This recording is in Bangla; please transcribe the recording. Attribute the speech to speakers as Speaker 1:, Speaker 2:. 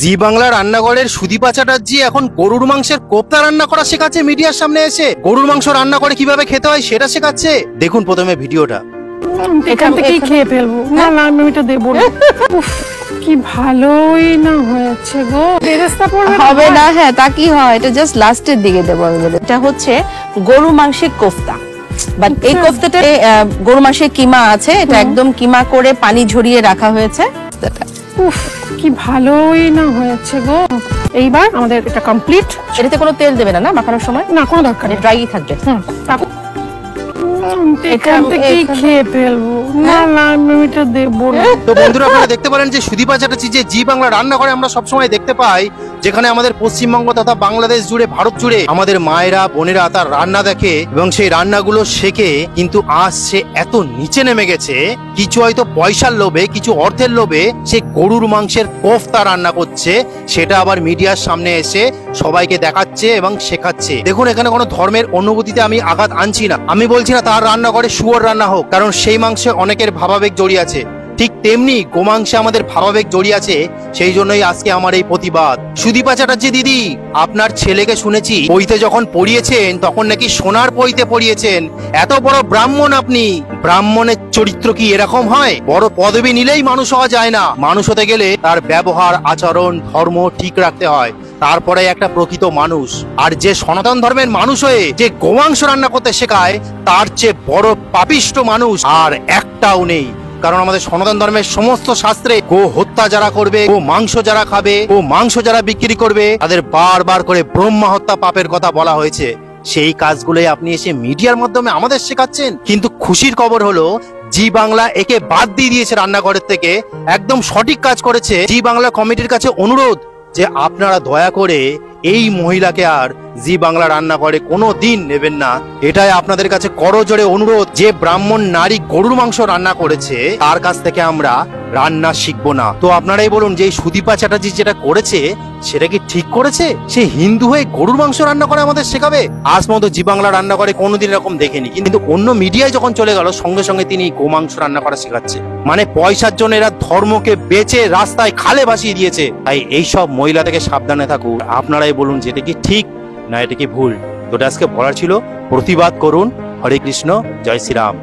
Speaker 1: জি বাংলা রান্নাঘরের সুদীপা চ্যাটার্জি এখন গরুর মাংসের কোপ্তা রান্না করা শেখাচ্ছে মিডিয়ার সামনে এসে। গরুর মাংস রান্না করে কিভাবে খেতে হয় সেটা শেখাচ্ছে। দেখুন প্রথমে ভিডিওটা।
Speaker 2: এখান থেকেই খেয়ে ফেলবো। না না আমি এটা দেবো না। কি ভালোই না হয়েছে গো। বেরেস্তা পড়বে
Speaker 3: হবে না। হ্যাঁ তা কি হয়, এটা জাস্ট লাস্টের দিকে দেবো আমি বলে। এটা হচ্ছে গরু মাংসের কোফতা, বাট এই কোফতাটা গরু মাংসের কিমা আছে, এটা একদম কিমা করে পানি ঝরিয়ে রাখা হয়েছে।
Speaker 2: উফ কি ভালোই না হয়েছে গো। এইবার আমাদের এটা কমপ্লিট।
Speaker 3: এটাতে কোনো তেল দেবে না না মাখানোর সময়?
Speaker 2: না কোনো দরকার নেই,
Speaker 3: ড্রাই থাকবে।
Speaker 2: এখান থেকেই খেয়ে ফেলবো। না না আমি এটা দেবো না।
Speaker 1: তো বন্ধুরা আপনারা দেখতে পারেন যে সুদীপা চ্যাটার্জি যে জি বাংলা রান্না করে আমরা সবসময় দেখতে পাই, যেখানে আমাদের পশ্চিমবঙ্গ তথা বাংলাদেশ জুড়ে ভারত জুড়ে আমাদের মায়েরা বোনেরা তার রান্না দেখে এবং সেই রান্নাগুলো শেখে। কিন্তু আজ সে এত নিচে নেমে গেছে, কিছু হয়তো পয়সার লোভে, কিছু অর্থের লোভে সে গরুর মাংসের কোফতা রান্না করছে, সেটা আবার মিডিয়ার সামনে এসে সবাইকে দেখাচ্ছে এবং শেখাচ্ছে। দেখুন এখানে কোনো ধর্মের অনুভূতিতে আমি আঘাত আনছি না। আমি বলছি না তার রান্না করে শুয়োর রান্না হোক, কারণ সেই মাংসে অনেকের ভাবাবেগ জড়িয়ে আছে। ঠিক তেমনি গোমাংসে আমাদের ভাবাবেগ জড়িয়ে আছে, সেই জন্যই আজকে আমার এই প্রতিবাদ। সুদীপা চ্যাটার্জি দিদি, আপনার ছেলেকে শুনেছি পইতে যখন পড়িয়েছেন তখন নাকি সোনার পইতে পড়িয়েছেন। এত বড় ব্রাহ্মণ আপনি, ব্রাহ্মণের চরিত্র কি এরকম হয়? বড় পদবি নিলেই মানুষ হওয়া যায় না। মানুষ হতে গেলে তার ব্যবহার আচরণ ধর্ম ঠিক রাখতে হয়, তারপরে একটা প্রকৃত মানুষ। আর যে সনাতন ধর্মের মানুষ হয়ে যে গোমাংস রান্না করতে শেখায়, তার চেয়ে বড় পাপিষ্ট মানুষ আর একটাও নেই। কারণ আমাদের সনাতন ধর্মের সমস্ত শাস্ত্রে গো হত্যা যারা করবে, গো মাংস যারা খাবে, গো মাংস যারা বিক্রি করবে, তাদের বারবার করে ব্রহ্মা হত্যা পাপের কথা বলা হয়েছে। সেই কাজগুলোই আপনি এসে মিডিয়ার মাধ্যমে আমাদের শেখাচ্ছেন। কিন্তু খুশির খবর হলো জি বাংলা একে বাদ দিয়ে দিয়েছে রান্নাঘরের থেকে। একদম সঠিক কাজ করেছে। জি বাংলা কমিটির কাছে অনুরোধ যে আপনারা দয়া করে এই মহিলাকে আর জি বাংলা রান্না করে কোনো দিন নেবেন না। এটাই আপনাদের কাছে করজোড়ে অনুরোধ। যে ব্রাহ্মণ নারী গরুর মাংস রান্না করেছে তার কাছ থেকে আমরা রান্না শিখবো না। তো আপনারাই বলুন যে এই সুদীপা চ্যাটার্জি যেটা করেছে সেটা কি ঠিক করেছে? সে হিন্দু হয়ে গরুর মাংস রান্না করে আমাদের শেখাবে? আজ পর্যন্ত জি বাংলা রান্না করে কোনোদিন এরকম দেখেনি, কিন্তু অন্য মিডিয়ায় যখন চলে গেল সঙ্গে সঙ্গে তিনি গোমাংস রান্না করা শেখাচ্ছে। মানে পয়সার জন্য এরা ধর্মকে বেচে রাস্তায় খালে ভাসিয়ে দিয়েছে। তাই এইসব মহিলা থেকে সাবধানে থাকুন। আপনারাই বলুন যে এটা কি ঠিক না এটা কি ভুল। তো আজকে বলার ছিল, প্রতিবাদ করুন। হরে কৃষ্ণ, জয় শ্রীরাম।